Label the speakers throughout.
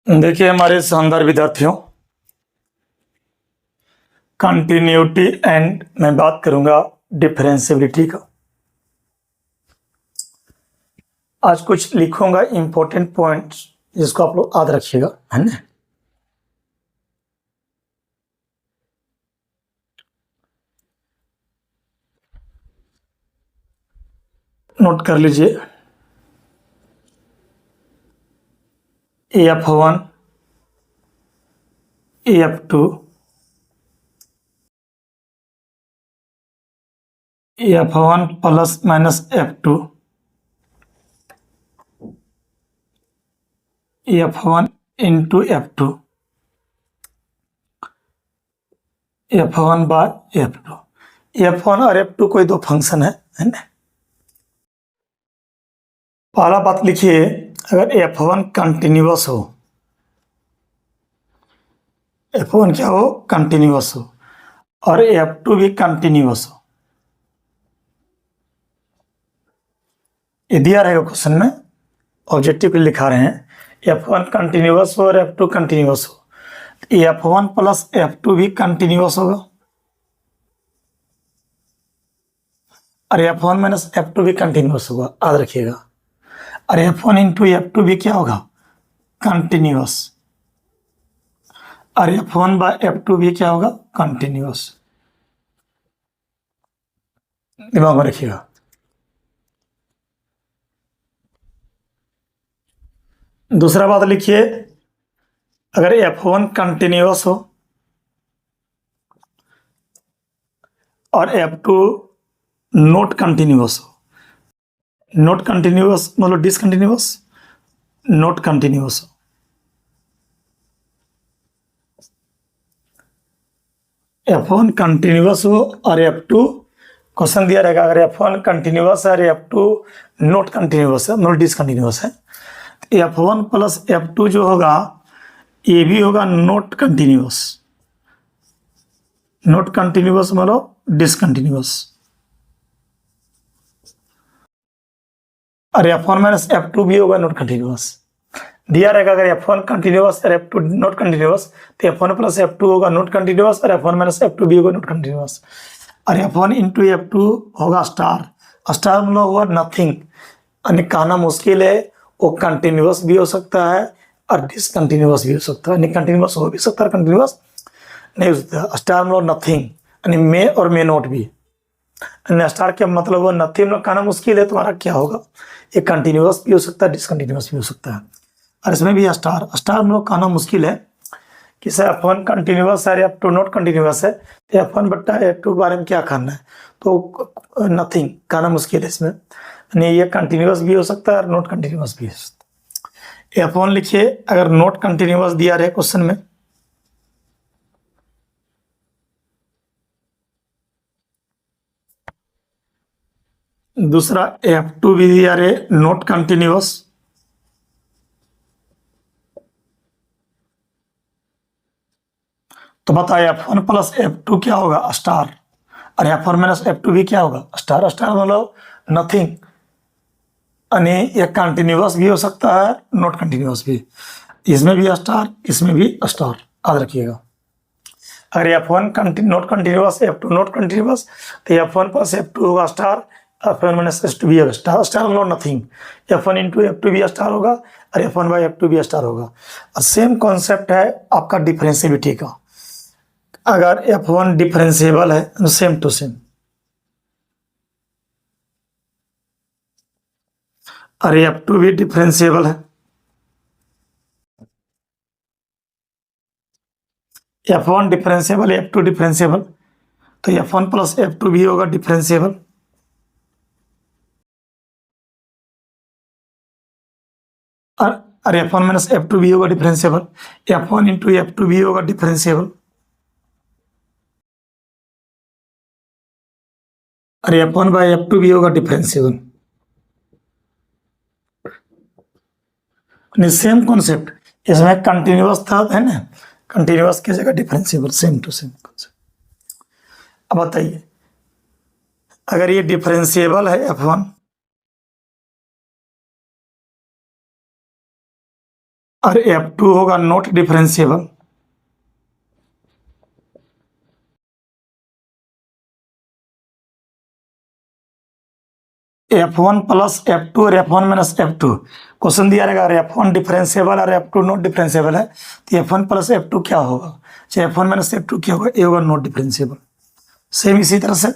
Speaker 1: देखिए हमारे शानदार विद्यार्थियों, कंटिन्यूटी एंड मैं बात करूंगा डिफरेंशियबिलिटी का। आज कुछ लिखूंगा इंपॉर्टेंट पॉइंट्स जिसको आप लोग याद रखिएगा, है ना। नोट कर लीजिए। F1 F2 F1 plus minus F2 F1 into F2 F1 bye F2। F1 और F2 कोई दो फंक्शन है ना। पहला बात लिखिए, अगर F1 कंटिन्यूअस हो, F1 क्या हो, कंटिन्यूअस हो, और F2 भी कंटिन्यूअस हो। ये दिया रहेगा क्वेश्चन में, ऑब्जेक्टिव के लिए लिखा रहे हैं F1 कंटिन्यूअस हो और F2 कंटिन्यूअस हो, तो F1 प्लस F2 भी कंटिन्यूअस होगा और F1 माइनस F2 भी कंटिन्यूअस होगा, याद रखिएगा। और F1 इंटू F2 भी क्या होगा, कंटिन्यूअस, और F1 बाय F2 भी क्या होगा, कंटिन्यूअस। दिमाग में रखिएगा। दूसरा बात लिखिए, अगर F1 कंटिन्यूअस हो और F2 नॉट कंटिन्यूअस हो, नॉट कंटिन्यूअस मतलब डिसकंटिन्यूअस, नॉट कंटिन्यूअस हो, F1 कंटिन्यूअस हो और F2, क्वेश्चन दिया रहेगा अगर F1 कंटिन्यूअस है और F2 नॉट कंटिन्यूअस है मतलब डिसकंटिन्यूअस है, तो F1 प्लस F2 जो होगा ये भी होगा नॉट कंटिन्यूअस, नॉट कंटिन्यूअस मतलब डिसकंटिन्यूअस। और F1 माइनस F2 भी होगा नॉट कंटिन्यूअस। दिया रहेगा अगर F1 कंटिन्यूअस और F2 नॉट कंटिन्यूअस, तो F1 प्लस F2 होगा नॉट कंटिन्यूअस और F1 माइनस F2 भी होगा नॉट कंटिन्यूअस। और F1 इंटू F2 होगा स्टार, स्टार मतलब होगा नथिंग, यानी कहना मुश्किल है, वो कंटिन्यूअस भी हो सकता है और डिसकंटिन्यूअस भी हो सकता है, यानी कंटिन्यूअस हो भी सकता है, कंटिन्यूअस नहीं हो सकता। स्टार मतलब नथिंग, यानी मे और मे नॉट भी। स्टार के मतलब वो नथिंग मतलब कहना मुश्किल है तुम्हारा क्या होगा, ये कंटिन्यूअस भी हो सकता है, डिसकंटिन्यूअस भी हो सकता है। और इसमें भी स्टार, स्टार मतलब कहना मुश्किल है कि सर F1 कंटिन्यूअस है, F2 नॉट कंटिन्यूअस है, तो F1 बट्टा F2 के बारे में क्या करना है, तो नथिंग कहना मुश्किल है इसमें, यानी ये कंटिन्यूअस भी हो सकता है और नॉट कंटिन्यूअस भी हो सकता है। F1 लिखिए, अगर नॉट कंटिन्यूअस दिया रहे क्वेश्चन में, दूसरा F2 भी दिया रहे नॉट कंटिन्यूअस, तो बताइए F1 प्लस F2 क्या होगा, स्टार, और F1 माइनस F2 भी क्या होगा, स्टार। स्टार मतलब नथिंग, यानी ये कंटिन्यूअस भी हो सकता है, नॉट कंटिन्यूअस भी। इसमें भी स्टार, इसमें भी स्टार, याद रखिएगा। अगर F1 not continuous, F2 not continuous, तो F1 प्लस F2 होगा स्टार, F1 माइनस F2 भी होगा स्टार। स्टार मतलब नथिंग, F1 इंटू F2 भी स्टार होगा और F1 बाई F2 भी स्टार होगा। और सेम कॉन्सेप्ट है आपका डिफरेंशियबिलिटी का, अगर F1 डिफरेंशिएबल है तो सेम टू सेम, और F2 भी डिफरेंशिएबल है, F1 डिफरेंशिएबल, F2 डिफरेंशिएबल, तो F1 प्लस F2 भी होगा डिफरेंशिएबल, और F1 माइनस F2 भी होगा डिफरेंशिएबल, F1 इंटू F2 भी होगा डिफरेंशिएबल, और F1 बाई F2 भी होगा डिफरेंशिएबल। सेम कॉन्सेप्ट, इसमें कंटिन्यूअस था, है ना, कंटिन्यूअस की जगह differentiable, same to same concept. अब बताइए, अगर ये डिफरेंशिएबल है F1 और F2 होगा not differentiable. F1 plus F2 और F1 माइनस F2 क्वेश्चन दिया रहेगा, अगर F1 डिफरेंशिएबल और F2 नॉट डिफरेंशिएबल है तो F1 प्लस F2 क्या होगा, चाहे F1 माइनस F2 क्या होगा, ये होगा नॉट डिफरेंशिएबल। सेम इसी तरह से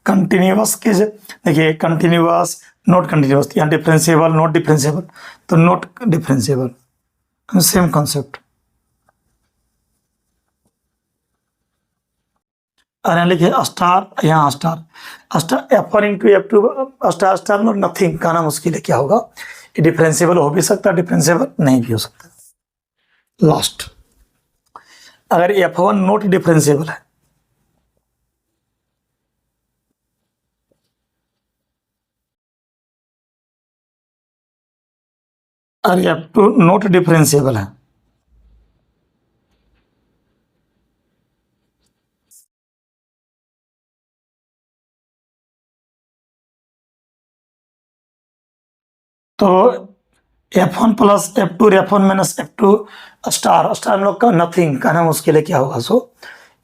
Speaker 1: कंटिन्यूअस के देखिए, कंटिन्यूअस नॉट कंटिन्यूअस, यहाँ डिफरेंशिएबल नॉट डिफरेंशिएबल, तो नॉट डिफरेंशिएबल, सेम कॉन्सेप्ट। और लिखिए स्टार, यहाँ star star F1 into F2 star star में नथिंग कहना मुश्किल है, क्या होगा, ये डिफरेंशिएबल हो भी सकता है, डिफरेंशिएबल नहीं भी हो सकता। लास्ट, अगर F1 नॉट डिफरेंशिएबल है और F2 नॉट डिफरेंशिएबल है, तो F1 plus F2 F1 minus F2 star star हम लोग का नथिंग कहना मुश्किल है, क्या होगा, सो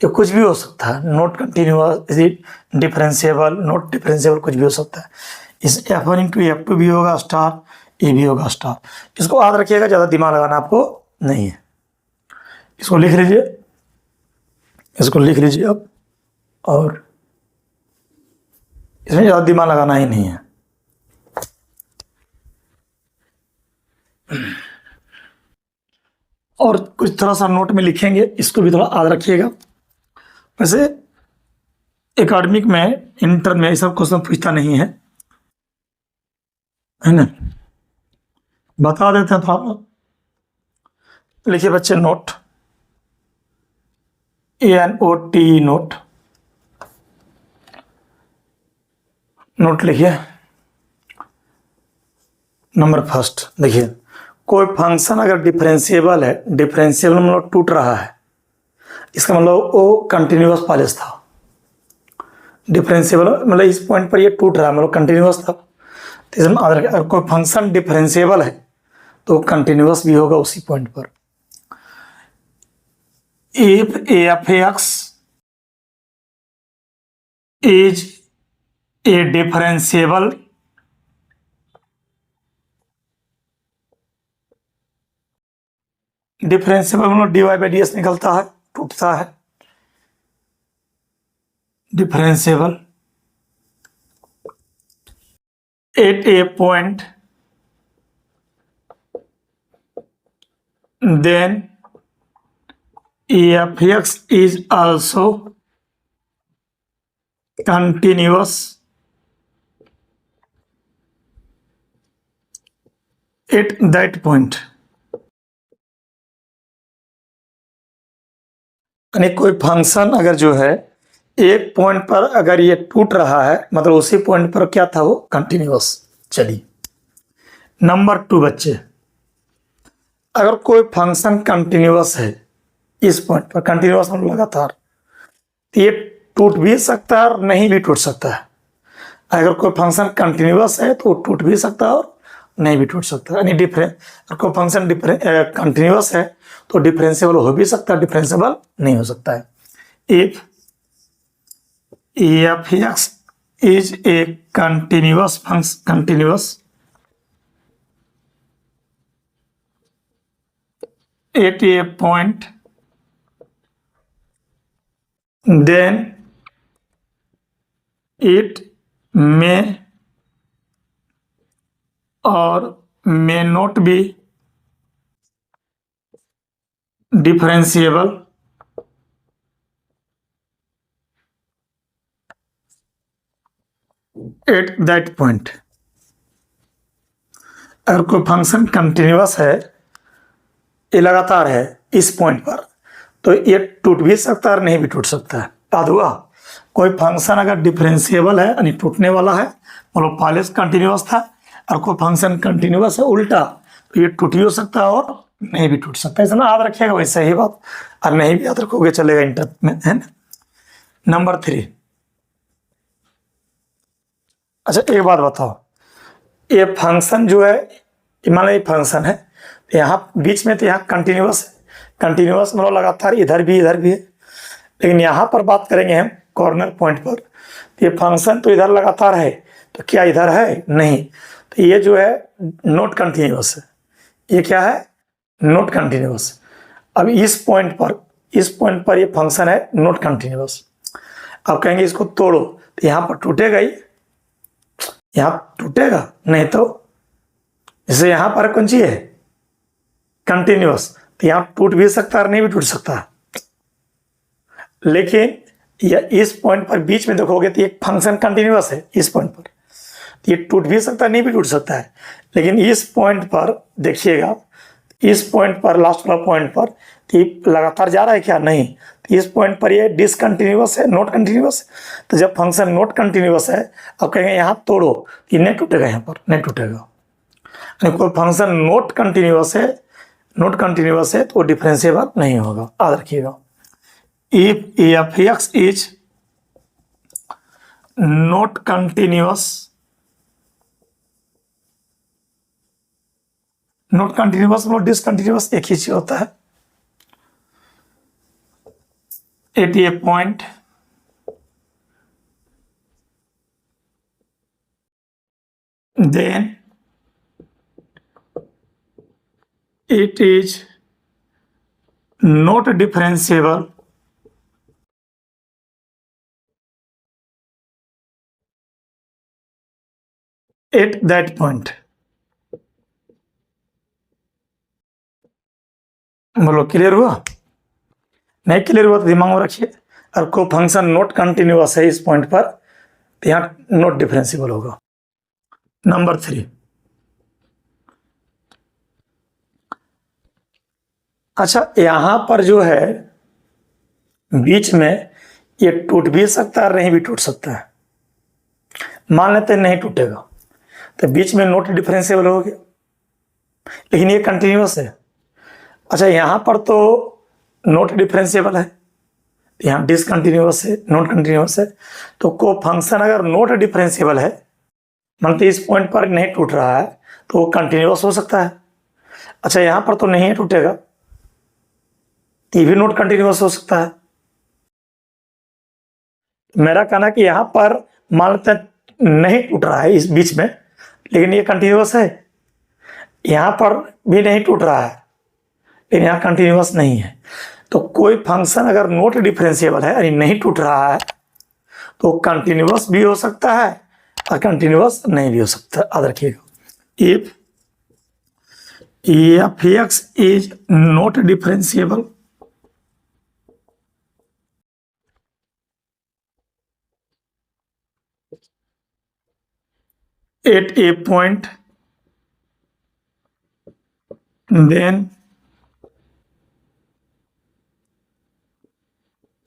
Speaker 1: ये कुछ भी हो सकता है, not continuous differentiable not differentiable कुछ भी हो सकता है। इस F1 इंटू F2 भी होगा स्टार, ये भी होगा स्टार। इसको याद रखिएगा, ज़्यादा दिमाग लगाना आपको नहीं है। इसको लिख लीजिए, इसको लिख लीजिए अब, और इसमें ज़्यादा दिमाग लगाना ही नहीं है। और कुछ थोड़ा सा नोट में लिखेंगे, इसको भी थोड़ा याद रखिएगा। वैसे एकेडमिक में इंटर में ये सब क्वेश्चन पूछता नहीं है ना, बता देते हैं थोड़ा। लिखिए बच्चे नोट, NOT नोट, नोट लिखिए। नंबर फर्स्ट देखिए, कोई फंक्शन अगर डिफरेंशिएबल है, डिफरेंशिएबल मतलब टूट रहा है, इसका मतलब वो कंटिन्यूअस पालिस था। डिफरेंशिएबल मतलब इस पॉइंट पर ये टूट रहा है, मतलब कंटिन्यूअस था। तो इसमें अगर कोई फंक्शन डिफरेंशिएबल है तो कंटिन्यूअस भी होगा उसी पॉइंट पर। If f(x) is a differentiable मतलब dy/ds निकलता है, टूटता है। Differentiable eight a point, then f(x) is also continuous at that point। यानी कोई फंक्शन अगर जो है एक पॉइंट पर अगर ये टूट रहा है, मतलब उसी पॉइंट पर क्या था, वो कंटिन्यूअस। चलिए नंबर 2 बच्चे, अगर कोई फंक्शन कंटिन्यूअस है इस पॉइंट पर, कंटिन्यूअस मतलब लगातार, तो ये टूट भी सकता है और नहीं भी टूट सकता है। अगर कोई फंक्शन कंटिन्यूअस है तो टूट भी सकता है और नहीं भी टूट सकता है। यानी अगर कोई फंक्शन कंटिन्यूअस है तो डिफरेंशिएबल हो भी सकता है, डिफरेंशिएबल नहीं हो सकता है। If f(x) is a continuous at a point, then it may or may not be differentiable at that point। अगर कोई फंक्शन कंटिन्यूअस है, ये लगातार है इस पॉइंट पर, तो ये टूट भी सकता है और नहीं भी टूट सकता है। याद हुआ, कोई फंक्शन अगर डिफरेंशिएबल है यानी टूटने वाला है, मतलब पहले कंटिन्यूअस था, और कोई फंक्शन कंटिन्यूअस है उल्टा, तो ये टूट भी हो सकता है और नहीं भी टूट सकता है। इसमें याद रखिएगा, वैसे ही बात, और नहीं भी याद रखोगे चलेगा इंटर में, है ना। नंबर 3, अच्छा एक बात बताओ, ये फंक्शन जो है, मान लो ये फंक्शन है, तो यहाँ बीच में तो यहाँ कंटिन्यूअस है, कंटिन्यूअस मतलब लगातार इधर भी है, लेकिन यहाँ पर बात करेंगे हम कॉर्नर पॉइंट पर। तो ये फंक्शन तो इधर लगातार है, तो क्या इधर है? नहीं। तो ये जो है नॉट कंटिन्यूअस है। ये क्या है? Not continuous. अब इस पॉइंट पर ये फंक्शन है नॉट कंटिन्यूअस। अब कहेंगे इसको तोड़ो, तो यहाँ पर टूटेगा ही, यहाँ टूटेगा नहीं। तो जैसे यहाँ पर कौन सी है? कंटिन्यूअस, तो यहाँ टूट भी सकता है और नहीं भी टूट सकता है। लेकिन यह इस पॉइंट पर बीच में देखोगे तो एक फंक्शन कंटिन्यूअस है इस पॉइंट पर, तो ये टूट भी सकता है नहीं भी टूट सकता है। लेकिन इस पॉइंट पर देखिएगा, इस पॉइंट पर लास्ट वाला पॉइंट पर तो लगातार जा रहा है क्या? नहीं। तो इस पॉइंट पर ये डिसकंटिन्यूअस है, नॉट कंटिन्यूअस। तो जब फंक्शन नॉट कंटिन्यूअस है, अब कहेंगे यहाँ तोड़ो, ये नहीं टूटेगा, यहाँ पर नहीं टूटेगा। कोई फंक्शन नॉट कंटिन्यूअस है तो डिफरेंशिएबल नहीं होगा, याद रखिएगा। If F X is not continuous, not continuous मतलब डिसकंटिन्यूअस एक ही चीज होता है। At a point then it is not differentiable at that point। बोलो क्लियर हुआ? नहीं क्लियर हुआ तो दिमाग में रखिए। और कोई फंक्शन नॉट कंटिन्यूअस है इस पॉइंट पर, तो यहाँ नॉट डिफरेंशिएबल होगा। नंबर 3, अच्छा यहाँ पर जो है बीच में ये टूट भी सकता है और नहीं भी टूट सकता है। मान लेते हैं नहीं टूटेगा, तो बीच में नॉट डिफरेंशिएबल हो गया, लेकिन ये कंटिन्यूअस है। अच्छा यहाँ पर तो नॉट डिफरेंशिएबल है, यहाँ डिसकंटिन्यूअस है, नॉट कंटिन्यूअस है। तो कोई फंक्शन अगर नॉट डिफरेंशिएबल है, मतलब इस पॉइंट पर नहीं टूट रहा है, तो वो कंटिन्यूअस हो सकता है। अच्छा यहाँ पर तो नहीं टूटेगा, ये भी नॉट कंटिन्यूअस हो सकता है। मेरा कहना कि यहाँ पर मान लेते हैं नहीं टूट रहा है इस बीच में, लेकिन ये कंटिन्यूअस है। यहाँ पर भी नहीं टूट रहा है, लेकिन यहाँ कंटिन्यूअस नहीं है। तो कोई फंक्शन अगर नॉट डिफरेंशिएबल है यानी नहीं टूट रहा है, तो कंटिन्यूअस भी हो सकता है और कंटिन्यूअस नहीं भी हो सकता। याद रखिएगा, if F X is not differentiable at a point, then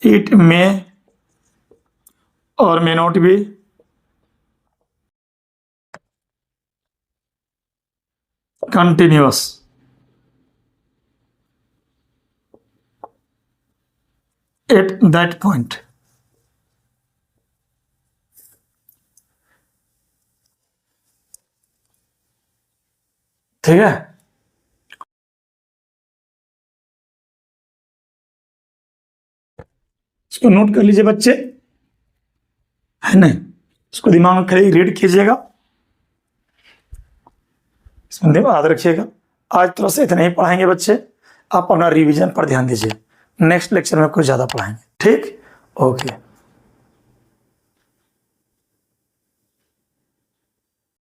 Speaker 1: it may or may not be continuous at that point। ठीक है, इसको नोट कर लीजिए बच्चे, है ना? इसको दिमाग में खड़े रीड कीजिएगा, इसमें याद रखिएगा। आज थोड़ा सा इतना ही पढ़ाएंगे बच्चे, आप अपना रिवीजन पर ध्यान दीजिए। नेक्स्ट लेक्चर में कुछ ज़्यादा पढ़ाएंगे। ठीक, ओके।